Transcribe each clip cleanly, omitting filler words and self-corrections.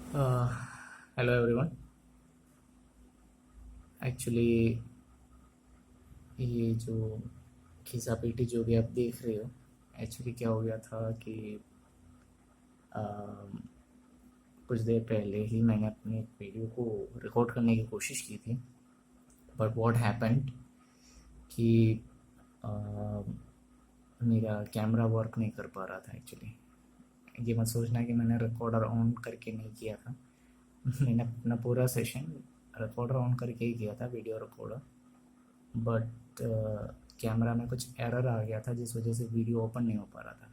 Hello everyone. Actually ये जो खिसा पीटी जो भी आप देख रहे हो, एक्चुअली क्या हो गया था कि कुछ देर पहले ही मैंने अपने वीडियो को रिकॉर्ड करने की कोशिश की थी। बट व्हाट हैपेंड कि अ, मेरा कैमरा वर्क नहीं कर पा रहा था एक्चुअली। ये मत सोचना कि मैंने रिकॉर्डर ऑन करके नहीं किया था। मैंने अपना पूरा सेशन रिकॉर्डर ऑन करके ही किया था, वीडियो रिकॉर्डर। बट कैमरा में कुछ एरर आ गया था जिस वजह से वीडियो ओपन नहीं हो पा रहा था।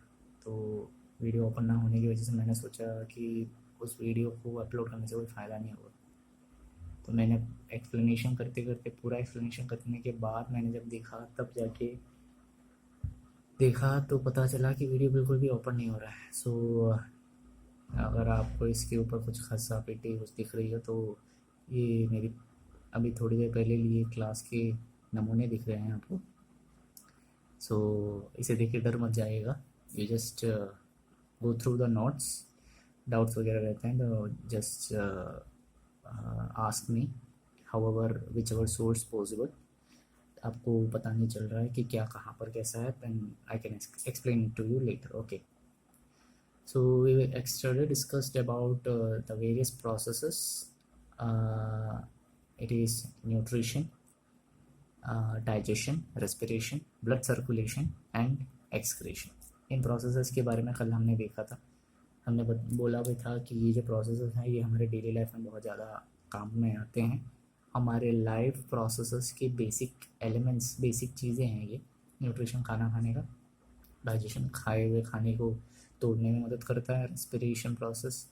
तो वीडियो ओपन ना होने की वजह से मैंने सोचा कि उस वीडियो को अपलोड करने से कोई फ़ायदा नहीं होगा। तो मैंने एक्सप्लेनेशन करते करते पूरा एक्सप्लेनेशन करने के बाद मैंने जब देखा तब जाके देखा तो पता चला कि वीडियो बिल्कुल भी ओपन नहीं हो रहा है। सो अगर आपको इसके ऊपर कुछ खसा पेटी कुछ दिख रही हो तो ये मेरी अभी थोड़ी देर पहले लिए क्लास के नमूने दिख रहे हैं आपको। सो इसे देख के डर मत जाइएगा। You just go through the notes. Doubts वगैरह रहते हैं तो just ask me how ever which ever source possible. आपको पता नहीं चल रहा है कि क्या कहाँ पर कैसा है, then I can explain to you later. Okay, so we started discussed about the various processes. uh, it is nutrition, digestion, respiration, blood circulation and excretion. In processes के बारे में कल हमने देखा था। हमने बोला भी था कि ये जो प्रोसेसेस हैं ये हमारे डेली लाइफ में बहुत ज़्यादा काम में आते हैं। हमारे लाइफ प्रोसेसेस के बेसिक एलिमेंट्स, बेसिक चीज़ें हैं ये। न्यूट्रिशन, खाना खाने का, डाइजेशन, खाए हुए खाने को तोड़ने में मदद करता है, रेस्पिरेशन प्रोसेस,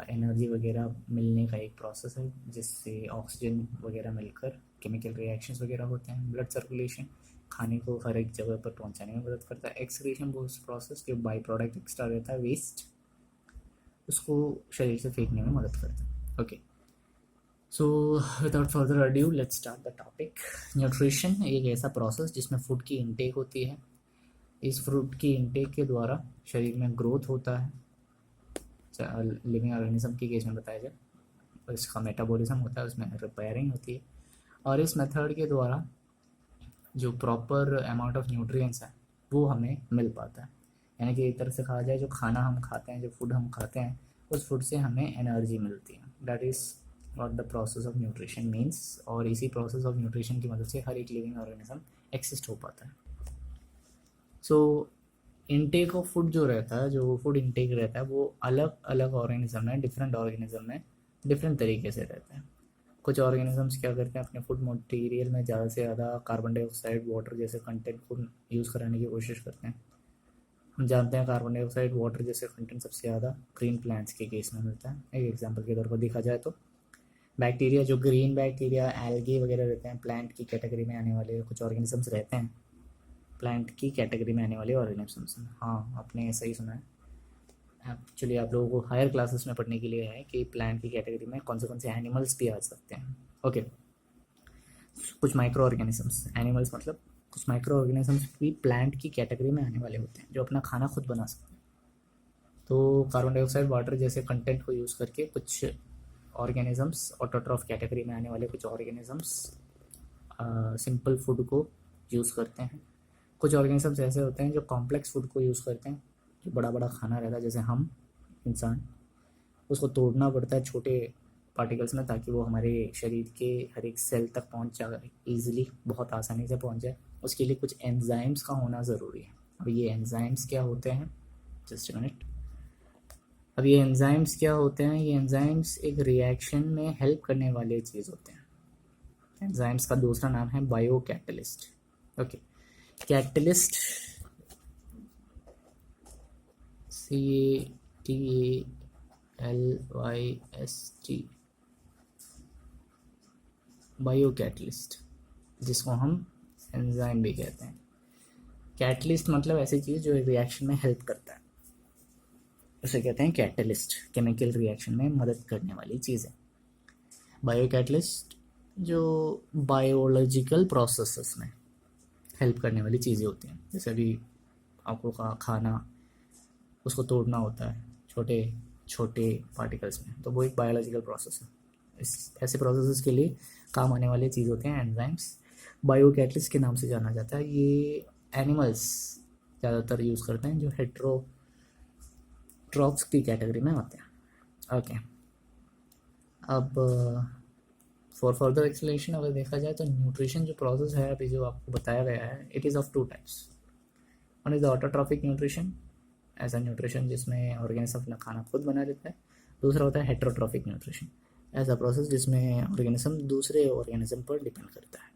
एनर्जी वगैरह मिलने का एक प्रोसेस है जिससे ऑक्सीजन वगैरह मिलकर केमिकल रिएक्शंस वगैरह होते हैं। ब्लड सर्कुलेशन खाने को हर एक जगह पर पहुंचाने में मदद करता है। एक्सक्रीशन वो प्रोसेस जो बाई प्रोडक्ट एक्स्ट्रा रहता है, वेस्ट, उसको शरीर से फेंकने में मदद करता है। Okay, so without further adieu let's start the topic. Nutrition एक ऐसा प्रोसेस जिसमें फूड की इनटेक होती है। इस फूड की इनटेक के द्वारा शरीर में ग्रोथ होता है। लिविंग ऑर्गेनिज्म की केस में बताया जाए, इसका मेटाबॉलिज्म होता है, उसमें रिपेयरिंग होती है। और इस मेथड के द्वारा जो प्रॉपर अमाउंट ऑफ न्यूट्रिएंट्स है वो हमें मिल पाता है। यानी कि एक तरह से कहा जाए, जो खाना हम खाते हैं, जो फूड हम खाते हैं, उस फूड से हमें एनर्जी मिलती है। That is what the process of nutrition means. और इसी प्रोसेस ऑफ न्यूट्रिशन की मदद से हर एक लिविंग ऑर्गेनिज्म एक्सिस्ट हो पाता है। सो इनटेक ऑफ फूड जो रहता है, जो फूड इनटेक रहता है, वो अलग अलग ऑर्गेनिज्म में, डिफरेंट ऑर्गेनिज्म में डिफरेंट तरीके से रहता है। कुछ ऑर्गेनिजम्स क्या करते हैं, अपने फूड मटेरियल में ज़्यादा से ज़्यादा कार्बन डाइऑक्साइड, वाटर जैसे कंटेंट को यूज़ कराने की कोशिश करते हैं। हम जानते हैं कार्बन डाइऑक्साइड, वाटर जैसे कंटेंट सबसे ज़्यादा ग्रीन प्लांट्स के केस में मिलता है। एक एग्जांपल के तौर पर देखा जाए तो बैक्टीरिया, जो ग्रीन बैक्टीरिया, एल्गी वगैरह रहते हैं, प्लांट की कैटेगरी में आने वाले कुछ ऑर्गेनिजम्स रहते हैं। प्लांट की कैटेगरी में आने वाले ऑर्गेनिजम्स, हाँ आपने ऐसा ही सुना है। एक्चुअली आप लोगों को हायर क्लासेस में पढ़ने के लिए है कि प्लांट की कैटेगरी में कौन से एनिमल्स भी आ सकते हैं। ओके, कुछ माइक्रो ऑर्गेनिजम्स, एनिमल्स मतलब कुछ माइक्रो ऑर्गेनिजम्स भी प्लांट की कैटेगरी में आने वाले होते हैं, जो अपना खाना खुद बना सकते हैं। तो कार्बन डाइऑक्साइड, वाटर जैसे कंटेंट को यूज़ करके कुछ ऑर्गेनिजम्स, ऑटोट्रॉफ कैटेगरी में आने वाले कुछ ऑर्गेनिजम्स सिंपल फूड को यूज़ करते हैं। कुछ ऑर्गेनिजम्स ऐसे होते हैं जो कॉम्प्लेक्स फूड को यूज़ करते हैं, जो बड़ा बड़ा खाना रहता है, जैसे हम इंसान, उसको तोड़ना पड़ता है छोटे पार्टिकल्स में ताकि वो हमारे शरीर के हर एक सेल तक पहुंच जाए, ईजिली, बहुत आसानी से पहुंच जाए। उसके लिए कुछ एंजाइम्स का होना ज़रूरी है। अब ये एंजाइम्स क्या होते हैं, जस्ट अ मिनट। अब ये एंजाइम्स क्या होते हैं, ये एंजाइम्स एक रिएक्शन में हेल्प करने वाले चीज़ होते हैं। एंजाइम्स का दूसरा नाम है bio catalyst. Okay, catalyst, CATALYST, bio catalyst, जिसको हम एंजाइम भी कहते हैं। कैटलिस्ट मतलब ऐसी चीज़ जो रिएक्शन में हेल्प करता है, उसे कहते हैं कैटलिस्ट। केमिकल रिएक्शन में मदद करने वाली चीज़ है बायो कैटलिस्ट, जो बायोलॉजिकल प्रोसेसेस में हेल्प करने वाली चीज़ें होती हैं। जैसे अभी आपको कहा, खाना, उसको तोड़ना होता है, छोटे छोटे पार्टिकल्स में, तो वो एक बायोलॉजिकल प्रोसेस है। इस ऐसे प्रोसेसेस के लिए काम आने वाले चीज़ होते हैं एंजाइम्स। बायोकैटलिस्ट के नाम से जाना जाता है। ये एनिमल्स ज़्यादातर यूज़ करते हैं जो हेट्रोट्रॉफ्स की कैटेगरी में आते हैं। ओके, अब फॉर फर्दर एक्सप्लेनेशन अगर देखा जाए तो न्यूट्रिशन जो प्रोसेस है अभी जो आपको बताया गया है, it is of two types. One is the autotrophic nutrition, ऐसा न्यूट्रिशन जिसमें ऑर्गेनिज्म अपना खाना खुद बना लेता है। दूसरा होता है हेट्रोट्रॉफिक न्यूट्रिशन, ऐसा प्रोसेस जिसमें ऑर्गेनिज्म दूसरे ऑर्गेनिज्म पर डिपेंड करता है।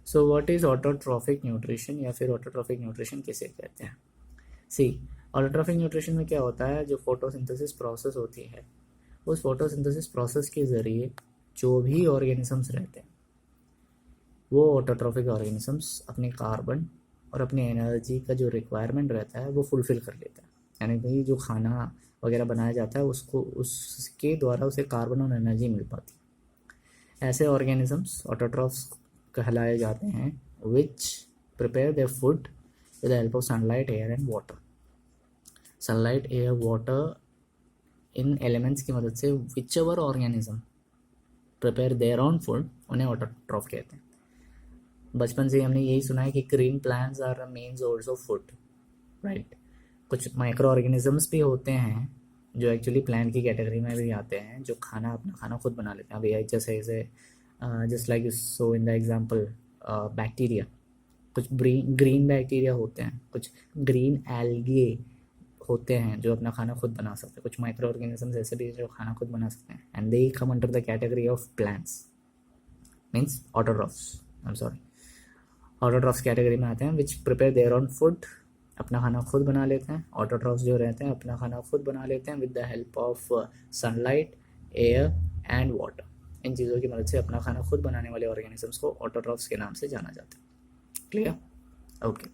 So what is autotrophic nutrition, या फिर ऑटोट्रॉफिक न्यूट्रिशन किसे कहते हैं? सी, ऑटोट्रॉफिक न्यूट्रिशन में क्या होता है, जो फोटोसिंथेसिस प्रोसेस होती है, उस फोटोसिंथेसिस प्रोसेस के ज़रिए जो भी ऑर्गेनिजम्स रहते हैं वो ऑटोट्रॉफिक ऑर्गेनिजम्स अपने कार्बन और अपनी एनर्जी का जो रिक्वायरमेंट रहता है वो फुलफ़िल कर लेता है। यानी कि जो खाना वगैरह बनाया जाता है उसको उसके द्वारा उसे कार्बन और एनर्जी मिल पाती है। ऐसे ऑर्गेनिजम्स ऑटोट्रॉफ्स कहलाए जाते हैं which prepare their food with the help of sunlight, air and water. Sunlight, air, water, इन एलिमेंट्स की मदद से whichever organism prepare their own food उन्हें ऑटोट्रॉफ कहते हैं। बचपन से हमने यही सुना है कि green plants are main source of food, right. कुछ माइक्रो ऑर्गेनिजम्स भी होते हैं जो एक्चुअली प्लांट की कैटेगरी में भी आते हैं, जो अपना खाना खुद बना लेते हैं। अभी जैसे just like so in the example bacteria, कुछ ग्रीन बैक्टीरिया होते हैं, कुछ ग्रीन एल्गे होते हैं जो अपना खाना खुद बना सकते हैं। कुछ माइक्रो ऑर्गेनिजम्स ऐसे भी जो खाना खुद बना सकते हैं, and they come under the category of plants, means autotrophs. I am sorry, autotrophs category में आते हैं which prepare their own food, अपना खाना खुद बना लेते हैं। ऑटोट्रॉफ्स जो रहते हैं अपना खाना खुद बना लेते हैं with the help of sunlight, air and water. इन चीज़ों की मदद से अपना खाना खुद बनाने वाले ऑर्गेनिजम्स को ऑटोट्रॉफ्स के नाम से जाना जाता है। क्लियर? ओके,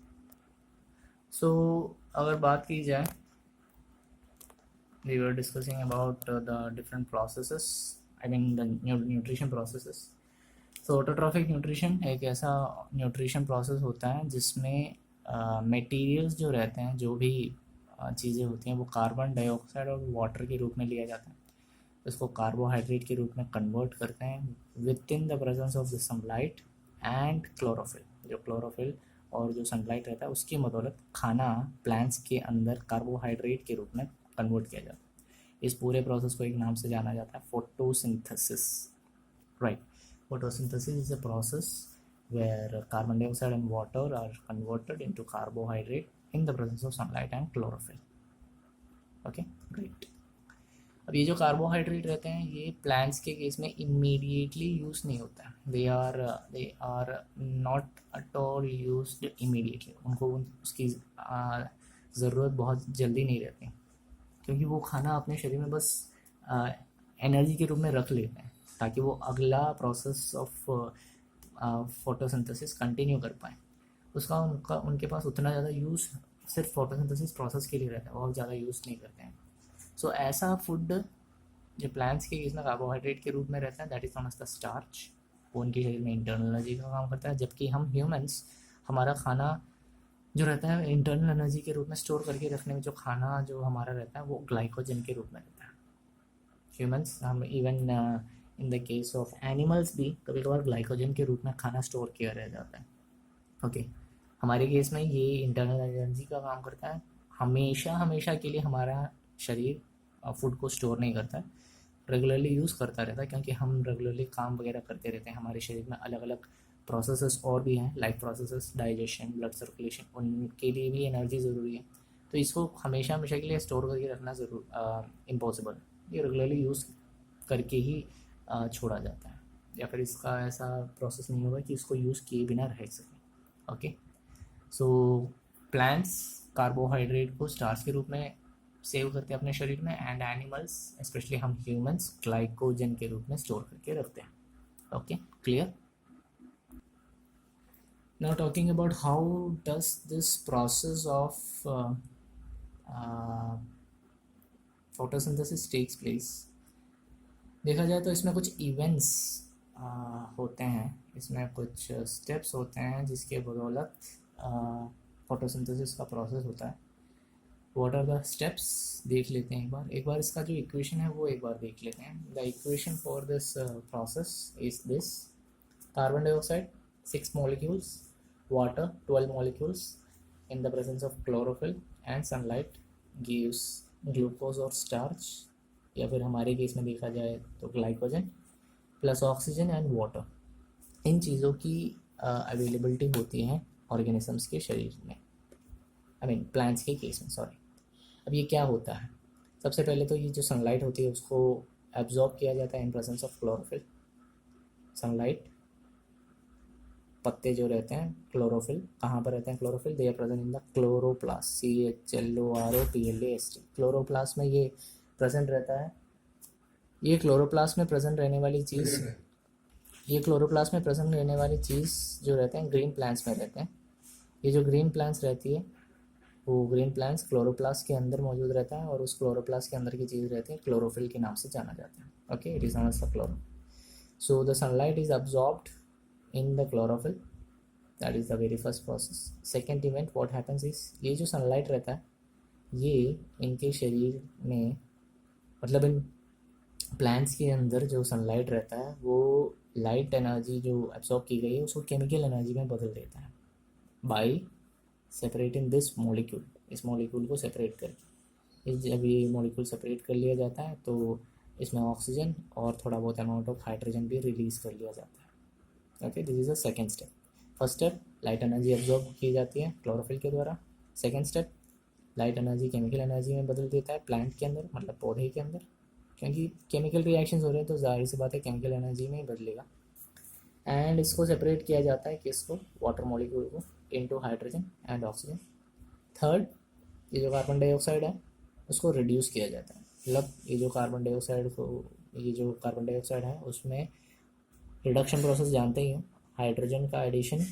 सो अगर बात की जाए, we were discussing about the different processes, I mean the nutrition processes. तो ऑटोट्रॉफिक न्यूट्रिशन एक ऐसा न्यूट्रिशन प्रोसेस होता है जिसमें मटेरियल्स जो रहते हैं, जो भी चीज़ें होती हैं, वो कार्बन डाइऑक्साइड और वाटर के रूप में लिया जाता है। उसको कार्बोहाइड्रेट के रूप में कन्वर्ट करते हैं with in the presence of the sunlight and chlorophyll. जो क्लोरोफिल और जो सनलाइट रहता है उसकी बदौलत खाना प्लांट्स के अंदर कार्बोहाइड्रेट के रूप में कन्वर्ट किया जाता है। इस पूरे प्रोसेस को एक नाम से जाना जाता है photosynthesis, right. Photosynthesis is a process where carbon dioxide and water are converted into carbohydrate in the presence of sunlight and chlorophyll. Okay, great. अब ये जो कार्बोहाइड्रेट रहते हैं ये प्लांट्स के केस में इमीडिएटली यूज़ नहीं होता है। They are not at all used immediately. उनको उसकी ज़रूरत बहुत जल्दी नहीं रहती, क्योंकि वो खाना अपने शरीर में बस एनर्जी के रूप में रख लेते हैं ताकि वो अगला प्रोसेस ऑफ फोटोसिंथेसिस कंटिन्यू कर पाए। उनके पास उतना ज़्यादा यूज़ सिर्फ फोटोसिंथेसिस प्रोसेस के लिए रहता है, बहुत ज़्यादा यूज़ नहीं करते हैं। सो ऐसा फूड जो प्लांट्स के इसमें कार्बोहाइड्रेट के रूप में रहता है, that is known as the starch. वो उनके शरीर में इंटरनल एनर्जी का काम करता है, जबकि हम ह्यूमंस हमारा खाना जो रहता है इंटरनल एनर्जी के रूप में स्टोर करके रखने में, जो खाना जो हमारा रहता है वो ग्लाइकोजन के रूप में रहता है। ह्यूमंस, हम even in the case of animals भी कभी कभार ग्लाइकोजन के रूप में खाना स्टोर किया रह जाता है। ओके, हमारे केस में ये इंटरनल एनर्जी का काम करता है। हमेशा के लिए हमारा शरीर फूड को स्टोर नहीं करता है, रेगुलरली यूज़ करता रहता है, क्योंकि हम रेगुलरली काम वगैरह करते रहते हैं। हमारे शरीर में अलग अलग प्रोसेसेस और भी हैं, life processes, digestion, blood circulation, उनके लिए भी एनर्जी ज़रूरी है। तो इसको हमेशा के लिए स्टोर करके रखना इम्पॉसिबल। ये रेगुलरली यूज़ करके ही छोड़ा जाता है, या फिर इसका ऐसा प्रोसेस नहीं होगा कि इसको यूज़ किए बिना रह सके। ओके, सो प्लांट्स कार्बोहाइड्रेट को स्टार्च के रूप में सेव करते हैं अपने शरीर में, एंड एनिमल्स स्पेशली हम ह्यूमंस ग्लाइकोजन के रूप में स्टोर करके रखते हैं। Okay, clear? Now talking about how does this process of photosynthesis takes place. देखा जाए तो इसमें कुछ इवेंट्स होते हैं, इसमें कुछ स्टेप्स होते हैं जिसके बदौलत फोटोसिंथेसिस का प्रोसेस होता है। व्हाट आर द स्टेप्स देख लेते हैं एक बार इसका जो इक्वेशन है वो एक बार देख लेते हैं. The equation for this process is this. Carbon dioxide 6 molecules, water 12 molecules, in the presence of chlorophyll and sunlight gives glucose और starch, या फिर हमारे केस में देखा जाए तो glycogen plus oxygen and water. इन चीज़ों की अवेलेबिलिटी होती है ऑर्गेनिजम्स के शरीर में, आई मीन प्लांट्स के केस में, सॉरी. अब ये क्या होता है, सबसे पहले तो ये जो सनलाइट होती है उसको एब्जॉर्ब किया जाता है in presence of chlorophyll. Sunlight, पत्ते जो रहते हैं, क्लोरोफिल कहाँ पर रहते हैं, chlorophyll they are present in the chloroplast, CHLOROPLAST. Chloroplast में ये प्रेजेंट रहता है. ये क्लोरोप्लास्ट में प्रेजेंट रहने वाली चीज़ जो रहते हैं ग्रीन प्लांट्स में रहते हैं. ये जो ग्रीन प्लांट्स रहती है वो ग्रीन प्लांट्स क्लोरोप्लास्ट के अंदर मौजूद रहता है, और उस क्लोरोप्लास्ट के अंदर की चीज़ रहती है क्लोरोफिल के नाम से जाना जाता है. Okay, it is known as the chloro. So the sunlight is absorbed in the chlorophyll. that is the very first process. second event what happens is, ये जो सनलाइट रहता है ये इनके शरीर में, मतलब इन प्लांट्स के अंदर जो सनलाइट रहता है वो लाइट एनर्जी जो एब्जॉर्ब की गई है उसको केमिकल एनर्जी में बदल देता है बाय सेपरेटिंग दिस मॉलिक्यूल. इस मॉलिक्यूल को सेपरेट करके, जब ये मॉलिक्यूल सेपरेट कर लिया जाता है तो इसमें ऑक्सीजन और थोड़ा बहुत अमाउंट ऑफ हाइड्रोजन भी रिलीज़ कर लिया जाता है. Okay, this is a second step. First step, light energy absorb की जाती है क्लोरोफिल के द्वारा. Second step, light energy chemical energy में बदल देता है प्लांट के अंदर, मतलब पौधे के अंदर, क्योंकि केमिकल रिएक्शंस हो रहे हैं तो जाहिर सी बात है केमिकल एनर्जी में ही बदलेगा. एंड इसको सेपरेट किया जाता है किसको, वाटर मॉलिक्यूल को, into hydrogen and oxygen. Third, ये जो कार्बन डाइऑक्साइड है उसको रिड्यूस किया जाता है. मतलब ये जो कार्बन डाइऑक्साइड है उसमें रिडक्शन प्रोसेस जानते ही हो, हाइड्रोजन का एडिशन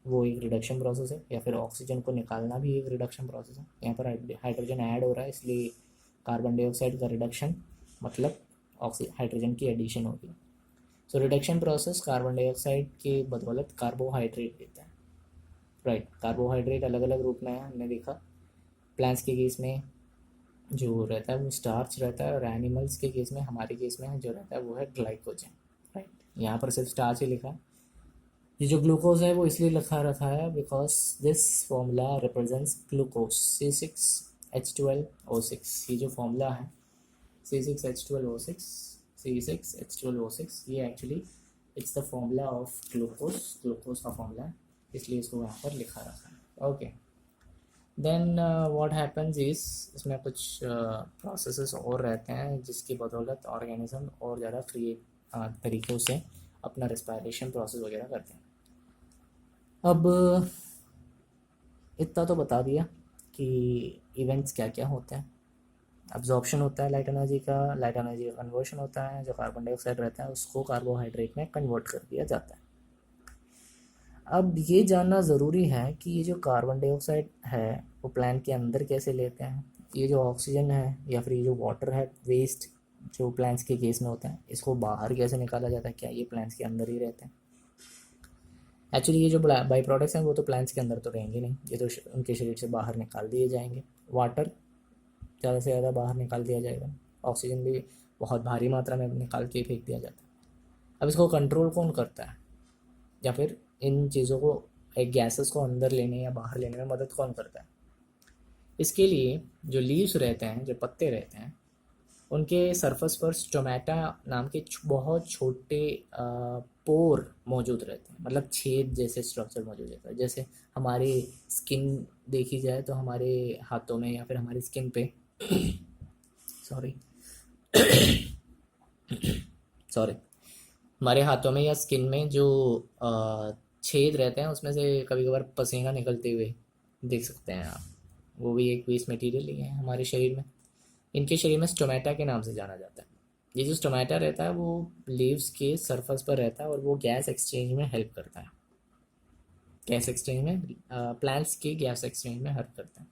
वो एक रिडक्शन प्रोसेस है, या फिर ऑक्सीजन को निकालना भी एक रिडक्शन प्रोसेस है. यहाँ पर हाइड्रोजन ऐड हो रहा है इसलिए कार्बन डाइऑक्साइड का रिडक्शन मतलब हाइड्रोजन की एडिशन होगी. So reduction process carbon dioxide के बदौलत कार्बोहाइड्रेट देता है. राइट, कार्बोहाइड्रेट अलग अलग रूप में है, हमने देखा. प्लांट्स के केस में जो रहता है वो स्टार्च रहता है, और एनिमल्स के केस में, हमारे केस में जो रहता है वो है ग्लाइकोजन. राइट, यहाँ पर सिर्फ स्टार्च ही लिखा है. ये जो ग्लूकोज है वो इसलिए लिखा रखा है because this formula represents glucose C6H12O6. ये जो फॉर्मूला है C6H12O6, ये actually it's the formula of glucose का फॉर्मूला है, इसलिए इसको यहाँ पर लिखा रखा है. Okay, then what happens is, इसमें कुछ प्रोसेसेस और रहते हैं जिसकी बदौलत ऑर्गेनिज्म और ज़्यादा फ्री तरीक़ों से अपना रेस्पिरेशन प्रोसेस वगैरह करते हैं. अब इतना तो बता दिया कि इवेंट्स क्या क्या होते हैं. अब्जॉर्प्शन होता है लाइट एनर्जी का कन्वर्शन होता है, जो कार्बन डाइऑक्साइड रहता है उसको कार्बोहाइड्रेट में कन्वर्ट कर दिया जाता है. अब ये जानना ज़रूरी है कि ये जो कार्बन डाइऑक्साइड है वो प्लांट के अंदर कैसे लेते हैं, ये जो ऑक्सीजन है या फिर ये जो वाटर है वेस्ट जो प्लांट्स के केस में होता है इसको बाहर कैसे निकाला जाता है, क्या ये प्लांट्स के अंदर ही रहते हैं. एक्चुअली ये जो बाई प्रोडक्ट्स हैं वो तो प्लांट्स के अंदर तो रहेंगे नहीं, ये तो उनके शरीर से बाहर निकाल दिए जाएंगे. वाटर ज़्यादा से ज़्यादा बाहर निकाल दिया जाएगा, ऑक्सीजन भी बहुत भारी मात्रा में निकाल के फेंक दिया जाता है. अब इसको कंट्रोल कौन करता है, या फिर इन चीज़ों को, एक गैसेस को अंदर लेने या बाहर लेने में मदद कौन करता है. इसके लिए जो लीव्स रहते हैं, जो पत्ते रहते हैं, उनके सरफेस पर स्टोमेटा नाम के बहुत छोटे पोर मौजूद रहते हैं, मतलब छेद जैसे स्ट्रक्चर मौजूद रहता है. जैसे हमारी स्किन देखी जाए तो हमारे हाथों में या फिर हमारी स्किन पे सॉरी हमारे हाथों में या स्किन में जो छेद रहते हैं उसमें से कभी कभार पसीना निकलते हुए देख सकते हैं आप. वो भी एक वेस्ट मटेरियल ही है हमारे शरीर में. इनके शरीर में स्टोमेटा के नाम से जाना जाता है. ये जो स्टोमेटा रहता है वो लीव्स के सरफेस पर रहता है और वो गैस एक्सचेंज में हेल्प करता है. प्लांट्स के गैस एक्सचेंज में हेल्प करता है.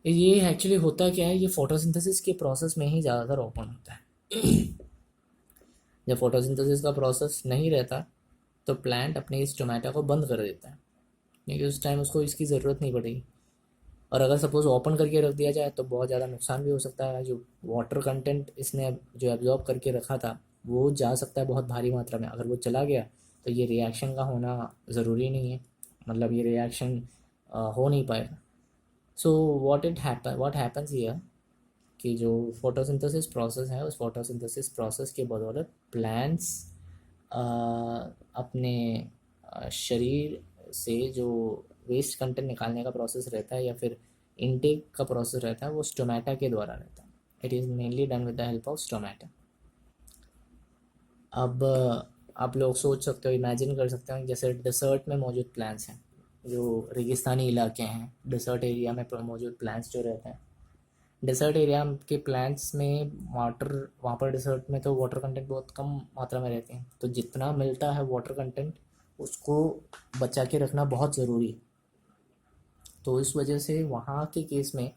ये एक्चुअली होता क्या है, ये फोटोसिंथेसिस के प्रोसेस में ही ज़्यादातर ओपन होता है. जब फोटोसिंथेसिस का प्रोसेस नहीं रहता तो प्लांट अपने इस स्टोमेटा को बंद कर देता है, क्योंकि उस टाइम उसको इसकी ज़रूरत नहीं पड़ेगी. और अगर सपोज़ ओपन करके रख दिया जाए तो बहुत ज़्यादा नुकसान भी हो सकता है। जो वाटर कंटेंट इसने जो एब्जॉर्ब करके रखा था वो जा सकता है बहुत भारी मात्रा में। अगर वो चला गया तो ये रिएक्शन का होना ज़रूरी नहीं है, मतलब ये रिएक्शन हो नहीं पाएगा। सो व्हाट हैपन्स हियर कि जो फोटोसिंथेसिस प्रोसेस है उस फोटोसिंथेसिस प्रोसेस के बदौलत प्लांट्स अपने शरीर से जो वेस्ट कंटेंट निकालने का प्रोसेस रहता है या फिर इनटेक का प्रोसेस रहता है वो स्टोमेटा के द्वारा रहता है। It is mainly done with the help of stomata. अब आप लोग सोच सकते हो, इमेजिन कर सकते हो, जैसे डिसर्ट में मौजूद प्लांट्स हैं, जो रेगिस्तानी इलाके हैं, डिसर्ट एरिया में मौजूद प्लांट्स जो रहते हैं, डिसर्ट एरिया के प्लांट्स में वाटर, वहाँ पर डिसर्ट में तो वाटर कंटेंट बहुत कम मात्रा में रहते हैं, तो जितना मिलता है वाटर कंटेंट उसको बचा के रखना बहुत ज़रूरी है। तो इस वजह से वहाँ के केस में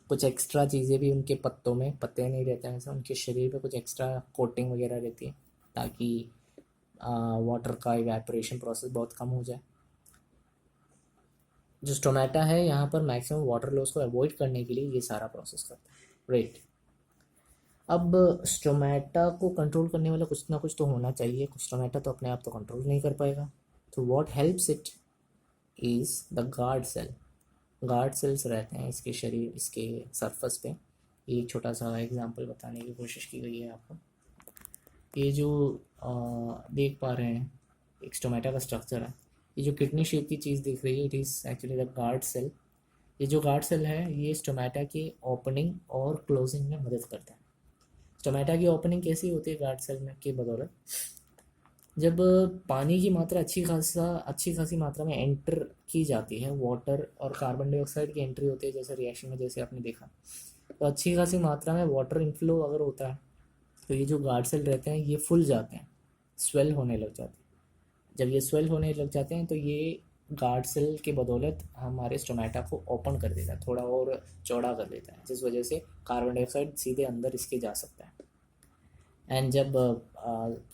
कुछ एक्स्ट्रा चीज़ें भी उनके पत्तों में, पत्ते नहीं रहते हैं, उनके शरीर पे कुछ एक्स्ट्रा कोटिंग वगैरह रहती है ताकि वाटर का इवेपोरेशन प्रोसेस बहुत कम हो जाए। जो स्टोमेटा है यहाँ पर मैक्सिमम वाटर लॉस को अवॉइड करने के लिए ये सारा प्रोसेस करता है, राइट। अब स्टोमेटा को कंट्रोल करने वाला कुछ ना कुछ तो होना चाहिए। कुछ स्टोमेटा तो अपने आप तो कंट्रोल नहीं कर पाएगा, तो what helps it is the guard cell. Guard cells रहते हैं इसके शरीर, इसके सरफेस पे। एक छोटा सा एग्जांपल बताने की कोशिश की गई है आपको। ये जो देख पा रहे हैं एक स्टोमेटा का स्ट्रक्चर है, ये जो किडनी शेप की चीज़ दिख रही है, it is actually the guard cell. ये जो गार्ड सेल है ये स्टोमेटा की ओपनिंग और क्लोजिंग में मदद करता है। स्टोमेटा की ओपनिंग कैसी होती है गार्ड सेल में की बदौलत, जब पानी की मात्रा अच्छी खासी मात्रा में एंटर की जाती है, वाटर और कार्बन डाइऑक्साइड की एंट्री होती है जैसे रिएक्शन में, जैसे आपने देखा, तो अच्छी खासी मात्रा में वाटर इनफ्लो अगर होता है तो ये जो गार्ड सेल रहते हैं ये फुल जाते हैं, स्वेल होने लग जाते हैं। जब ये स्वेल होने लग जाते हैं तो ये गार्ड सेल के बदौलत हमारे स्टोमेटा को ओपन कर देता है, थोड़ा और चौड़ा कर देता है, जिस वजह से कार्बन डाइऑक्साइड सीधे अंदर इसके जा सकता है। एंड जब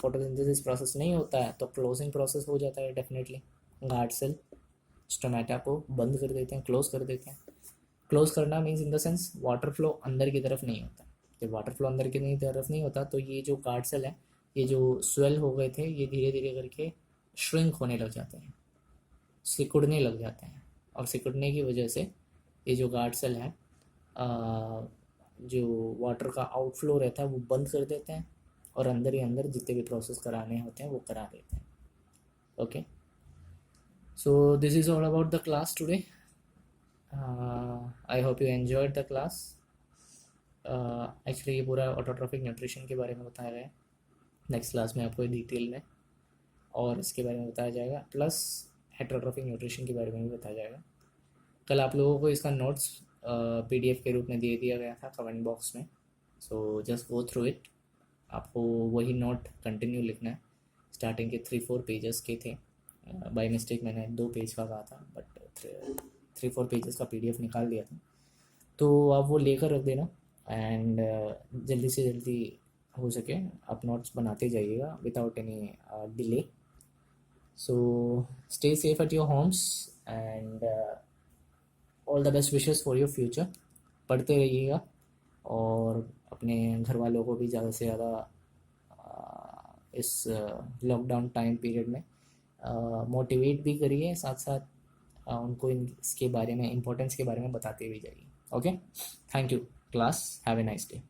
फोटोसिंथेसिस प्रोसेस नहीं होता है तो क्लोजिंग प्रोसेस हो जाता है डेफिनेटली। गार्ड सेल स्टोमेटा को बंद कर देते हैं, क्लोज कर देते हैं। क्लोज करना means in the sense water flow अंदर की तरफ नहीं होता। जब वाटर फ्लो अंदर की तरफ नहीं होता तो ये जो गार्ड सेल है, ये जो स्वेल हो गए थे, ये धीरे धीरे करके श्रिंक होने लग जाते हैं, सिकुड़ने लग जाते हैं। और सिकुड़ने की वजह से ये जो गार्ड सेल है जो वाटर का आउटफ्लो रहता है वो बंद कर देते हैं और अंदर ही अंदर जितने भी प्रोसेस कराने होते हैं वो करा देते हैं। Okay, so this is all about the class today. I hope you enjoyed the class. Actually ये पूरा ऑटोट्रॉफिक न्यूट्रिशन के बारे में बताया गया है। नेक्स्ट क्लास में आपको डिटेल में और इसके बारे में बताया जाएगा, प्लस हेटरोट्रॉफिक न्यूट्रिशन के बारे में भी बताया जाएगा। कल आप लोगों को इसका नोट्स पीडीएफ के रूप में दे दिया गया था कमेंट बॉक्स में, so just go through it. आपको वही नोट कंटिन्यू लिखना है। स्टार्टिंग के 3-4 पेजेस के थे, बाय मिस्टेक मैंने 2 पेज का कहा था, बट 3-4 पेजेस का पीडीएफ निकाल दिया था, तो आप वो लेकर रख देना। एंड जल्दी से जल्दी हो सके आप नोट्स बनाते जाइएगा without any delay. So stay safe at your homes and all the best wishes for your future. पढ़ते रहिएगा और अपने घर वालों को भी ज़्यादा से ज़्यादा इस लॉकडाउन टाइम पीरियड में मोटिवेट भी करिए, साथ साथ उनको इसके बारे में, इम्पोर्टेंस के बारे में बताते भी जाइए। Okay, thank you class, have a nice day.